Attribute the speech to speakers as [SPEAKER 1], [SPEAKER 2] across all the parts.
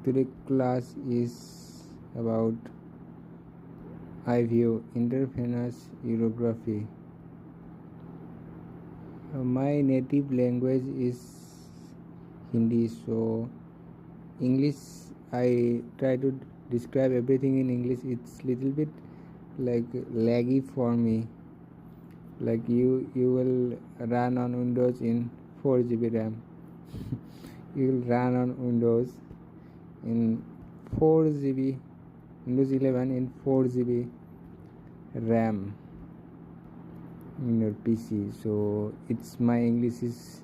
[SPEAKER 1] Today class is about IVU, Intravenous Urography. My native language is Hindi, so English I try to describe everything in English. It's little bit like laggy for me. Like you will run on Windows in 4 GB RAM. You will run on Windows in 4 GB, Windows 11 in 4 GB RAM in your PC. So it's my English is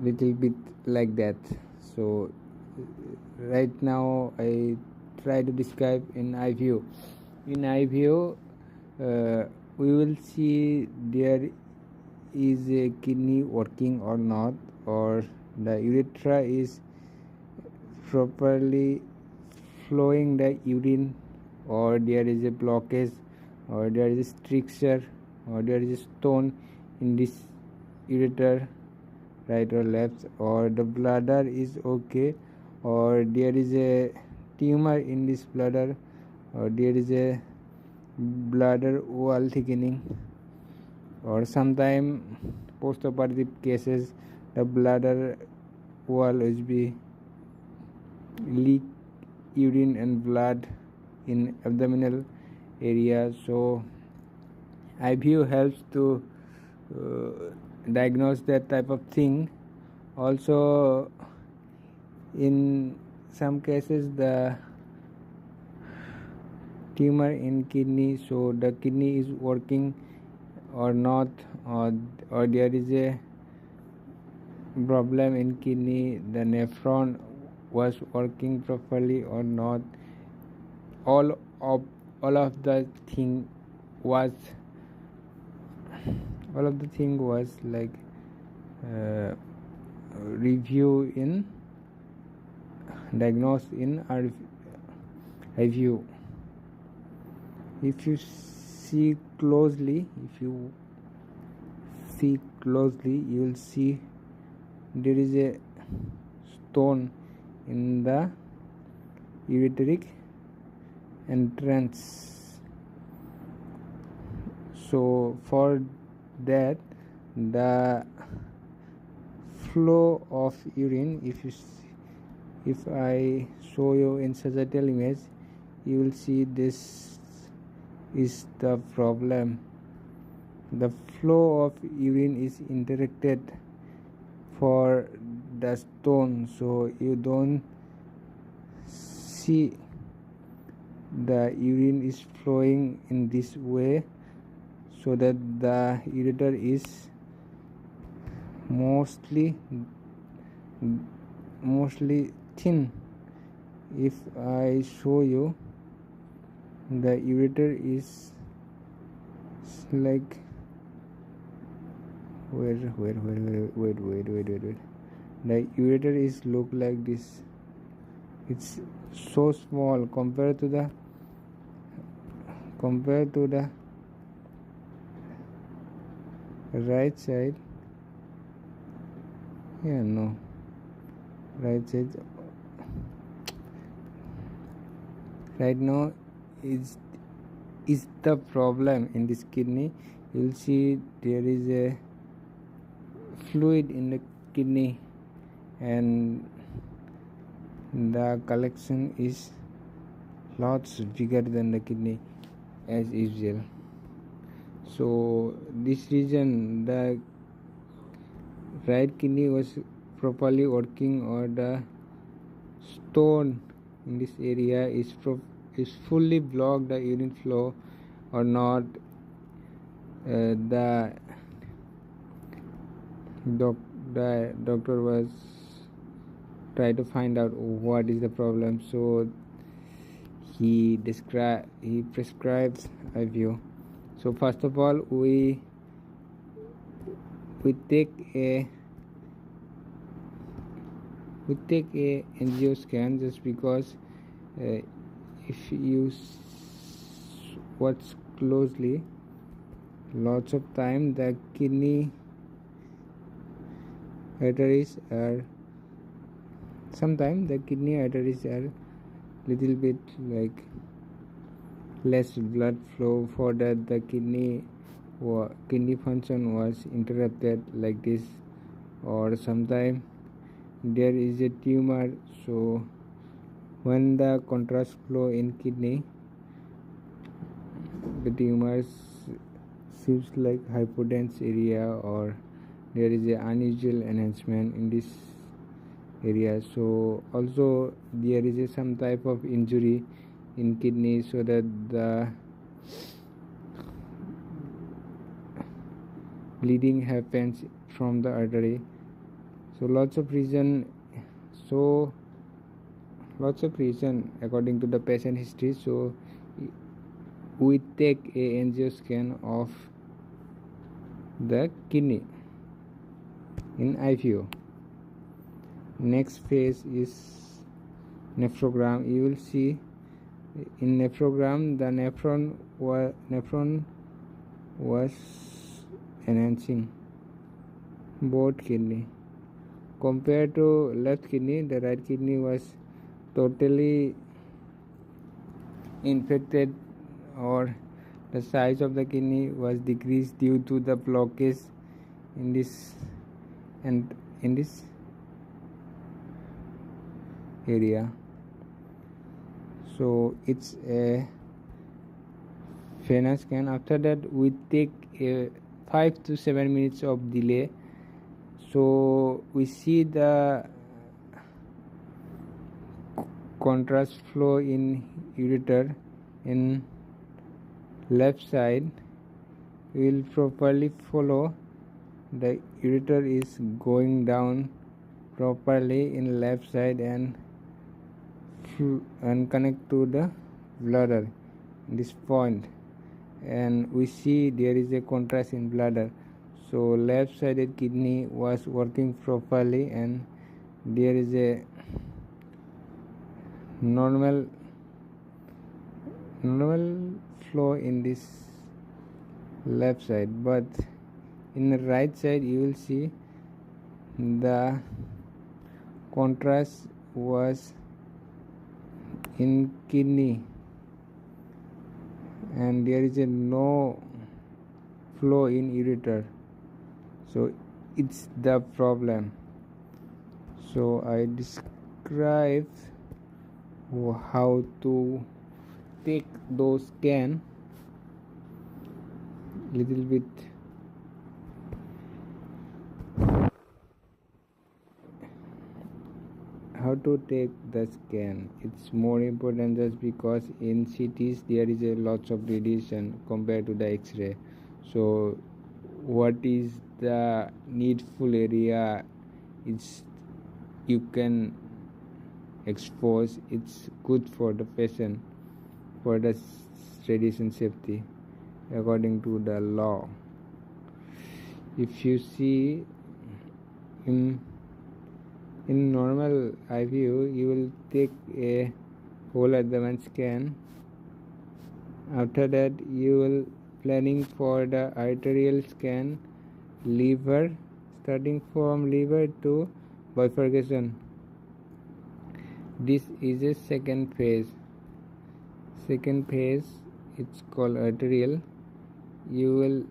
[SPEAKER 1] little bit like that. So right now I try to describe in IVU. In IVU, we will see there is a kidney working or not, or the urethra is properly flowing the urine, or there is a blockage, or there is a stricture, or there is a stone in this ureter, right or left, or the bladder is okay, or there is a tumor in this bladder, or there is a bladder wall thickening, or sometime postoperative cases the bladder wall will be leak urine and blood in abdominal area. So IVU helps to diagnose that type of thing. Also, in some cases the tumor in kidney, so the kidney is working or not, or there is a problem in kidney, the nephron was working properly or not. All of the thing was like review in diagnose in IVU. If you see closely, you will see there is a stone in the ureteric entrance. So for that, the flow of urine, if I show you in sagittal image, you will see this is the problem. The flow of urine is interrupted for the stone, so you don't see the urine is flowing in this way, so that the ureter is mostly thin. If I show you, the ureter is like wait. The ureter is look like this. It's so small compared to the right side. Right side right now is the problem in this kidney. You will see there is a fluid in the kidney, and the collection is lots bigger than the kidney as usual. So this reason the right kidney was properly working, or the stone in this area is fully blocked the urine flow or not. The doctor was try to find out what is the problem, so he prescribes IVU. So first of all, we take a angio scan, just because if you watch closely, lots of time the kidney arteries are sometimes the kidney arteries are little bit like less blood flow, for that the kidney function was interrupted like this, or sometimes there is a tumor, so when the contrast flow in kidney, the tumor seems like hypodense area, or there is a unusual enhancement in this area. So also there is some type of injury in kidney, so that the bleeding happens from the artery. So lots of reason according to the patient history. So we take a angio scan of the kidney in IVU. Next phase is nephrogram. You will see in nephrogram the nephron was enhancing both kidney. Compared to left kidney, the right kidney was totally infected, or the size of the kidney was decreased due to the blockage in this and in this area. So it's a venous scan. After that we take a 5 to 7 minutes of delay, so we see the contrast flow in ureter in left side. We will properly follow the ureter is going down properly in left side and connect to the bladder this point, and we see there is a contrast in bladder. So left sided kidney was working properly, and there is a normal flow in this left side, but in the right side you will see the contrast was in kidney, and there is a no flow in ureter. So it's the problem. So I describe how to take those scan little bit. How to take the scan, it's more important just because in CTs there is a lots of radiation compared to the X-ray. So what is the needful area it's you can expose, it's good for the patient for the radiation safety according to the law. If you see in normal IVU, you will take a whole abdomen scan. After that you will planning for the arterial scan, liver, starting from liver to bifurcation. This is a second phase. It's called arterial. You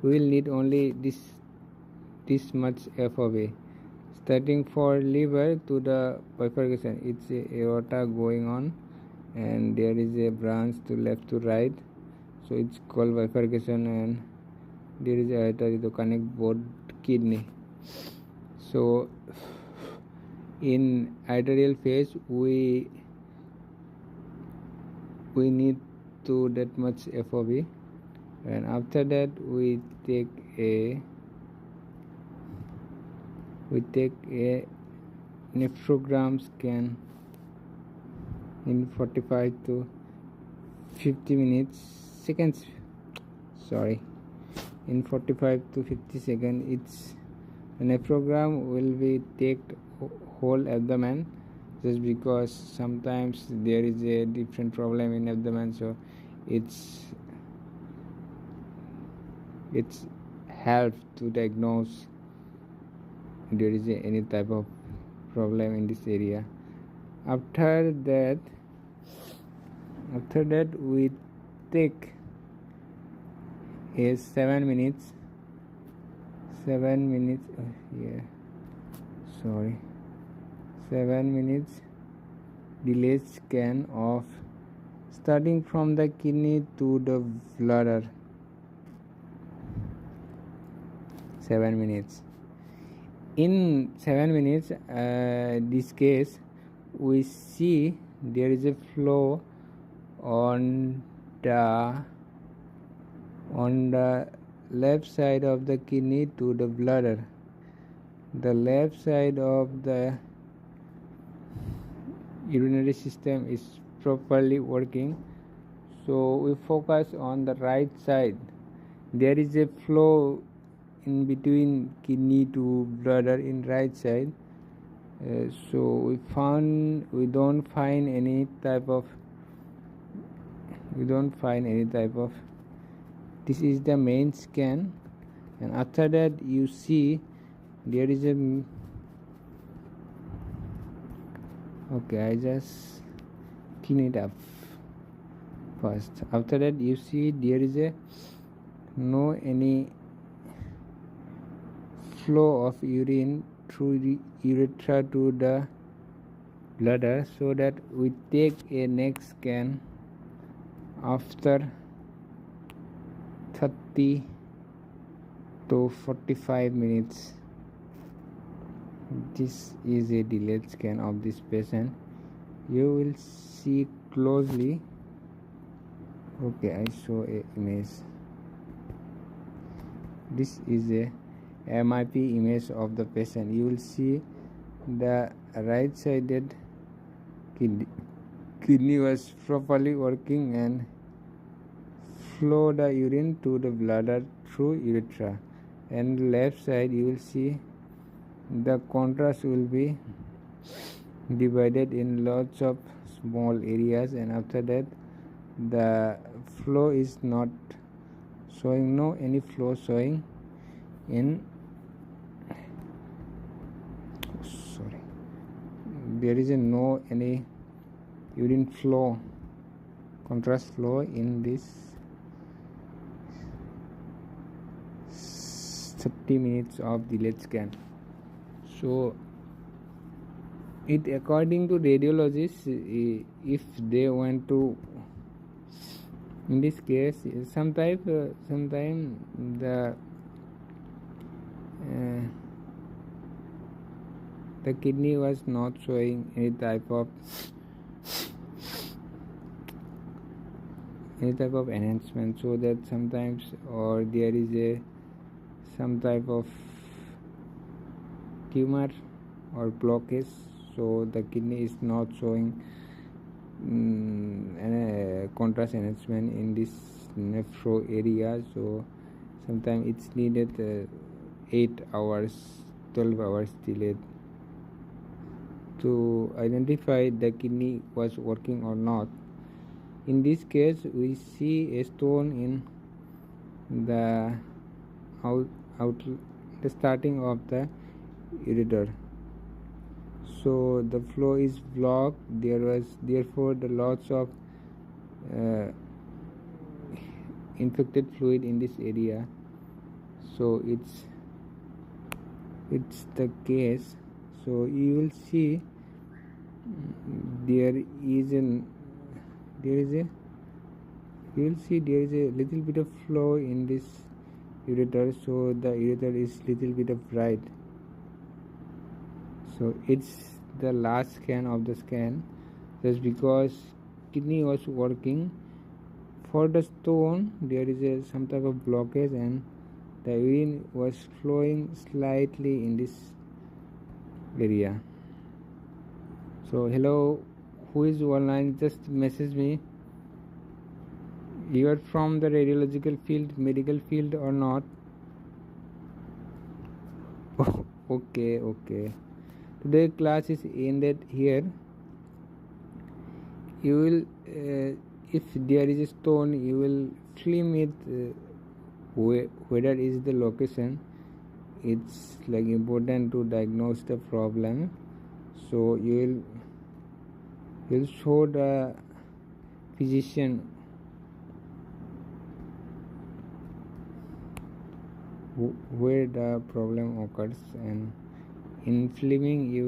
[SPEAKER 1] will need only this much FOV. Starting for liver to the bifurcation, it's a aorta going on, and there is a branch to left to right, so it's called bifurcation, and there is a artery to connect both kidney. So in arterial phase we need to that much FOV, and after that we take a nephrogram scan in 45 to 50 seconds. In 45 to 50 seconds, it's the nephrogram will be take whole abdomen, just because sometimes there is a different problem in abdomen, so it's help to diagnose there is any type of problem in this area. After that we take a 7 minutes 7 minutes delayed scan of starting from the kidney to the bladder. 7 minutes. In 7 minutes, this case, we see there is a flow on the left side of the kidney to the bladder. The left side of the urinary system is properly working, so we focus on the right side. There is a flow in between kidney to bladder in right side, so we don't find any type of this is the main scan, and after that you see there is a I just clean it up first. After that you see there is a no any flow of urine through the urethra to the bladder, so that we take a next scan after 30 to 45 minutes. This is a delayed scan of this patient. You will see closely. I show a image. This is a MIP image of the patient. You will see the right sided kidney was properly working and flow the urine to the bladder through urethra, and left side you will see the contrast will be divided in lots of small areas, and after that the flow is not showing, no any flow showing in there is no any urine flow, contrast flow in this 30 minutes of delayed scan. So it according to radiologists, if they want to, in this case sometime the kidney was not showing any type of enhancement, so that sometimes or there is some type of tumor or blockage, so the kidney is not showing contrast enhancement in this nephro area. So sometimes it's needed 8 hours 12 hours delayed to identify the kidney was working or not. In this case we see a stone in the the starting of the ureter, so the flow is blocked. Therefore the lots of infected fluid in this area, so it's the case. So you will see there is a little bit of flow in this ureter, so the ureter is little bit of bright. So it's the last scan of the scan, just because kidney was working. For the stone there is some type of blockage and the urine was flowing slightly in this area. So hello, who is online, just message me. You are from the radiological field, medical field or not? Okay. Today class is ended here. You will if there is a stone, you will film it whether is the location. it's like important to diagnose the problem. So you'll show the physician where the problem occurs, and in filming you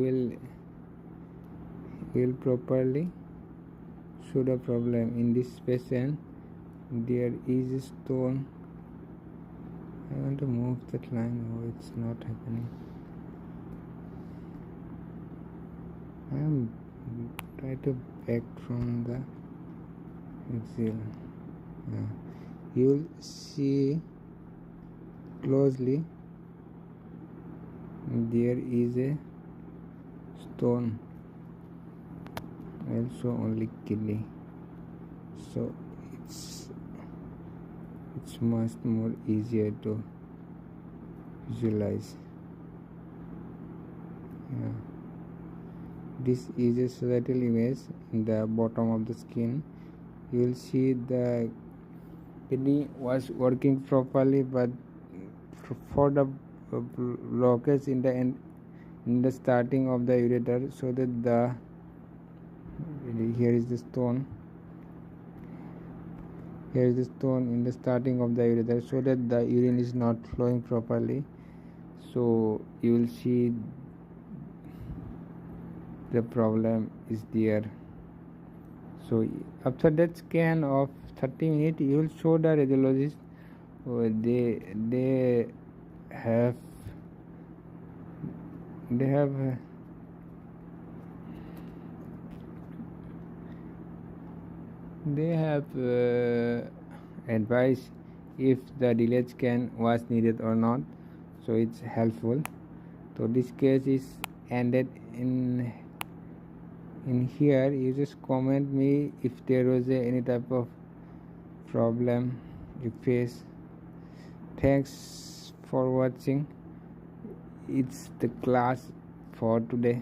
[SPEAKER 1] will properly show the problem. In this patient there is a stone. I want to move that line. Oh, it's not happening. I am try to back from the axial. You'll see closely there is a stone, also only kidney, so it's much more easier to visualize. This is a sagittal image. In the bottom of the skin you will see the kidney was working properly, but for the blockage in the starting of the ureter, so that here is the stone in the starting of the ureter, so that the urine is not flowing properly. So you will see the problem is there. So after that scan of 30 minutes you will show the radiologist. They have advice if the delayed scan was needed or not, so it's helpful. So this case is ended in here. You just comment me if there was any type of problem you face. Thanks for watching. It's the class for today.